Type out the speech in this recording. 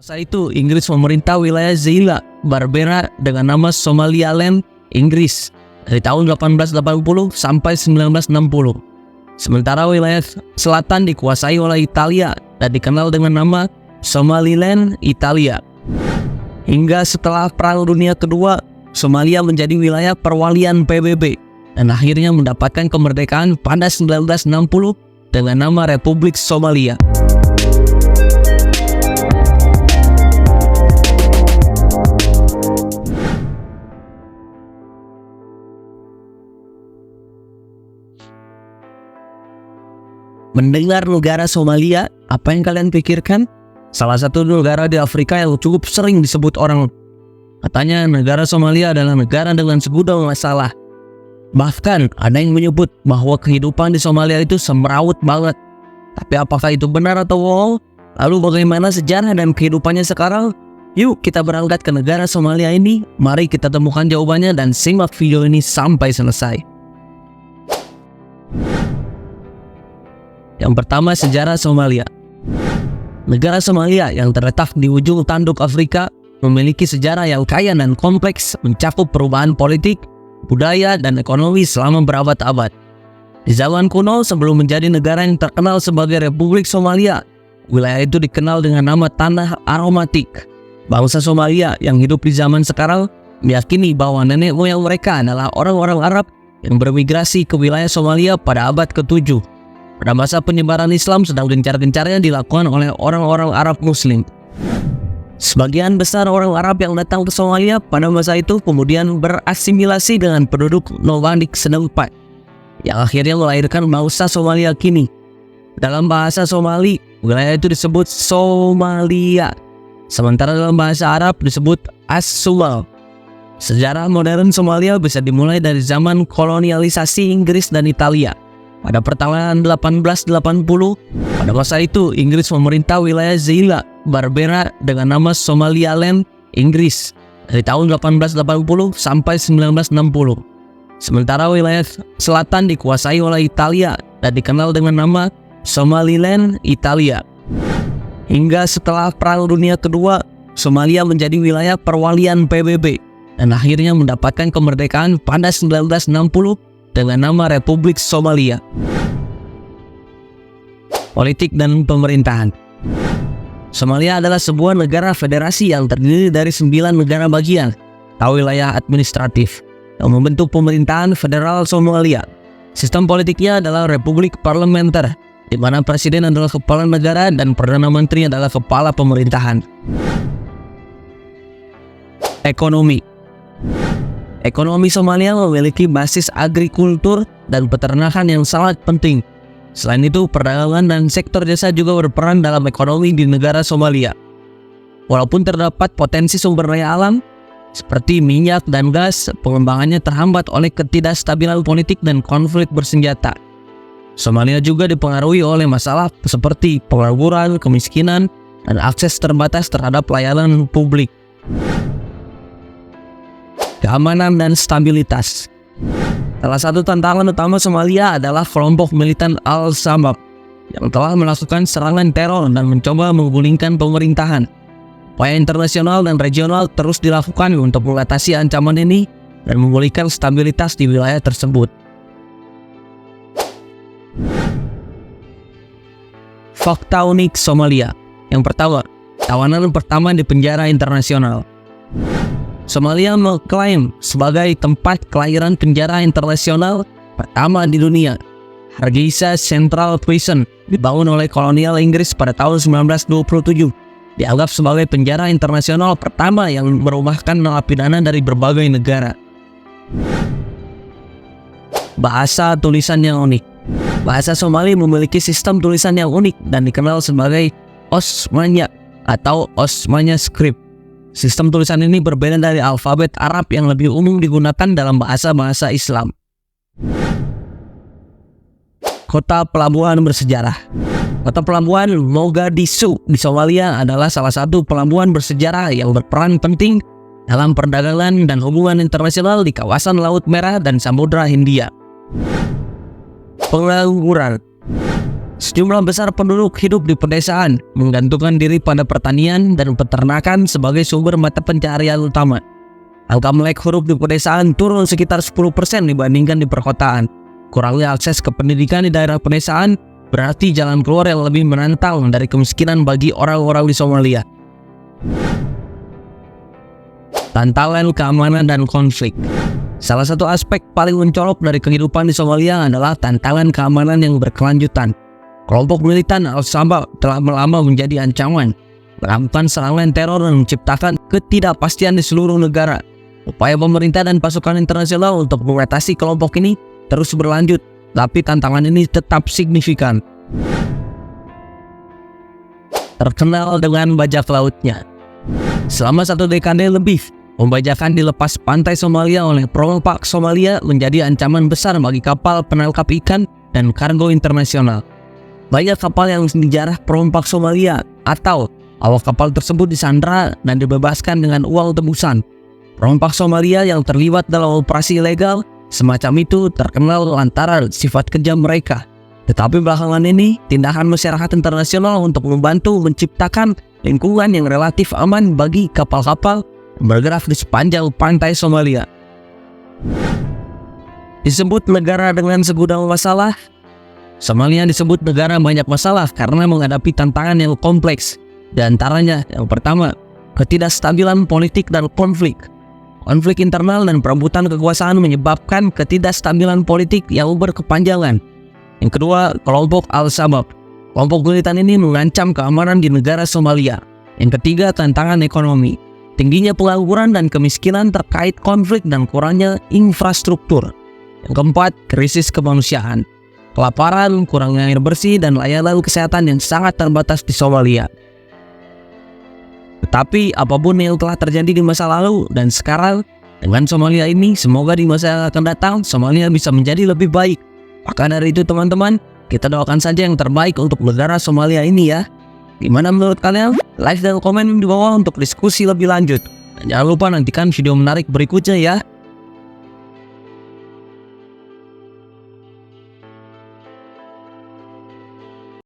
Saat itu, Inggris memerintah wilayah Zeila berbeda dengan nama Somaliland Inggris dari tahun 1880 sampai 1960. Sementara wilayah selatan dikuasai oleh Italia dan dikenal dengan nama Somaliland Italia. Hingga setelah Perang Dunia Kedua, Somalia menjadi wilayah perwalian PBB dan akhirnya mendapatkan kemerdekaan pada 1960 dengan nama Republik Somalia. Mendengar negara Somalia, apa yang kalian pikirkan? Salah satu negara di Afrika yang cukup sering disebut orang. Katanya negara Somalia adalah negara dengan segudang masalah. Bahkan ada yang menyebut bahwa kehidupan di Somalia itu semrawut banget. Tapi apakah itu benar atau bohong? Lalu bagaimana sejarah dan kehidupannya sekarang? Yuk kita berangkat ke negara Somalia ini. Mari kita temukan jawabannya dan simak video ini sampai selesai. Yang pertama, sejarah Somalia. Negara Somalia yang terletak di ujung tanduk Afrika memiliki sejarah yang kaya dan kompleks, mencakup perubahan politik, budaya, dan ekonomi selama berabad-abad. Di zaman kuno, sebelum menjadi negara yang terkenal sebagai Republik Somalia, wilayah itu dikenal dengan nama Tanah Aromatik. Bangsa Somalia yang hidup di zaman sekarang meyakini bahwa nenek moyang mereka adalah orang-orang Arab yang bermigrasi ke wilayah Somalia pada abad ke-7. Pada masa penyebaran Islam sedang gencar-gencarnya dilakukan oleh orang-orang Arab Muslim. Sebagian besar orang Arab yang datang ke Somalia pada masa itu kemudian berasimilasi dengan penduduk nomadik setempat, yang akhirnya melahirkan bangsa Somalia kini. Dalam bahasa Somali, wilayah itu disebut Somalia, sementara dalam bahasa Arab disebut As-Sumal. Sejarah modern Somalia bisa dimulai dari zaman kolonialisasi Inggris dan Italia. Pada pertengahan 1880, pada masa itu Inggris memerintah wilayah Zeila berbeda dengan nama Somaliland Inggris dari tahun 1880 sampai 1960. Sementara wilayah selatan dikuasai oleh Italia dan dikenal dengan nama Somaliland Italia. Hingga setelah Perang Dunia Kedua, Somalia menjadi wilayah perwalian PBB dan akhirnya mendapatkan kemerdekaan pada 1960 dengan nama Republik Somalia. Politik dan pemerintahan. Somalia adalah sebuah negara federasi yang terdiri dari 9 negara bagian atau wilayah administratif yang membentuk pemerintahan federal Somalia. Sistem politiknya adalah republik parlementer, di mana presiden adalah kepala negara dan perdana menteri adalah kepala pemerintahan. Ekonomi. Ekonomi Somalia memiliki basis agrikultur dan peternakan yang sangat penting. Selain itu, perdagangan dan sektor jasa juga berperan dalam ekonomi di negara Somalia. Walaupun terdapat potensi sumber daya alam seperti minyak dan gas, pengembangannya terhambat oleh ketidakstabilan politik dan konflik bersenjata. Somalia juga dipengaruhi oleh masalah seperti pengangguran, kemiskinan, dan akses terbatas terhadap layanan publik. Keamanan dan stabilitas. Salah satu tantangan utama Somalia adalah kelompok militan Al-Shabaab yang telah melakukan serangan teror dan mencoba menggulingkan pemerintahan. Upaya internasional dan regional terus dilakukan untuk mengatasi ancaman ini dan memulihkan stabilitas di wilayah tersebut. Fakta unik Somalia. Yang pertama, tawanan pertama di penjara internasional. Somalia mengklaim sebagai tempat kelahiran penjara internasional pertama di dunia. Hargeisa Central Prison dibangun oleh kolonial Inggris pada tahun 1927. Dianggap sebagai penjara internasional pertama yang merumahkan narapidana dari berbagai negara. Bahasa tulisan yang unik. Bahasa Somali memiliki sistem tulisan yang unik dan dikenal sebagai Osmanya atau Osmanya Script. Sistem tulisan ini berbeda dari alfabet Arab yang lebih umum digunakan dalam bahasa-bahasa Islam. Kota pelabuhan bersejarah. Kota pelabuhan Mogadishu di Somalia adalah salah satu pelabuhan bersejarah yang berperan penting dalam perdagangan dan hubungan internasional di kawasan Laut Merah dan Samudra Hindia. Pengangguran. Sejumlah besar penduduk hidup di pedesaan, menggantungkan diri pada pertanian dan peternakan sebagai sumber mata pencaharian utama. Angka melek huruf di pedesaan turun sekitar 10% dibandingkan di perkotaan. Kurangnya akses ke pendidikan di daerah pedesaan berarti jalan keluar yang lebih menantang dari kemiskinan bagi orang-orang di Somalia. Tantangan keamanan dan konflik. Salah satu aspek paling mencolok dari kehidupan di Somalia adalah tantangan keamanan yang berkelanjutan. Kelompok militan Al-Shabaab telah lama menjadi ancaman, melakukan serangan teror dan menciptakan ketidakpastian di seluruh negara. Upaya pemerintah dan pasukan internasional untuk mengatasi kelompok ini terus berlanjut, tapi tantangan ini tetap signifikan. Terkenal dengan bajak lautnya. Selama 1 dekade lebih, pembajakan di lepas pantai Somalia oleh perompak Somalia menjadi ancaman besar bagi kapal penangkap ikan dan kargo internasional. Banyak kapal yang dijarah perompak Somalia atau awak kapal tersebut disandra dan dibebaskan dengan uang tebusan. Perompak Somalia yang terlibat dalam operasi ilegal semacam itu terkenal lantaran sifat kejam mereka. Tetapi belakangan ini, tindakan masyarakat internasional untuk membantu menciptakan lingkungan yang relatif aman bagi kapal-kapal yang bergerak di sepanjang pantai Somalia. Disebut negara dengan segudang masalah. Somalia disebut negara banyak masalah karena menghadapi tantangan yang kompleks. Di antaranya, yang pertama, ketidakstabilan politik dan konflik. Konflik internal dan perebutan kekuasaan menyebabkan ketidakstabilan politik yang berkepanjangan. Yang kedua, kelompok Al-Shabaab. Kelompok militan ini mengancam keamanan di negara Somalia. Yang ketiga, tantangan ekonomi. Tingginya pengangguran dan kemiskinan terkait konflik dan kurangnya infrastruktur. Yang keempat, krisis kemanusiaan. Kelaparan, kurangnya air bersih, dan layanan kesehatan yang sangat terbatas di Somalia. Tetapi apapun yang telah terjadi di masa lalu dan sekarang, dengan Somalia ini, semoga di masa yang akan datang, Somalia bisa menjadi lebih baik. Maka dari itu teman-teman, kita doakan saja yang terbaik untuk negara Somalia ini ya. Gimana menurut kalian? Like dan komen di bawah untuk diskusi lebih lanjut. Dan jangan lupa nantikan video menarik berikutnya ya.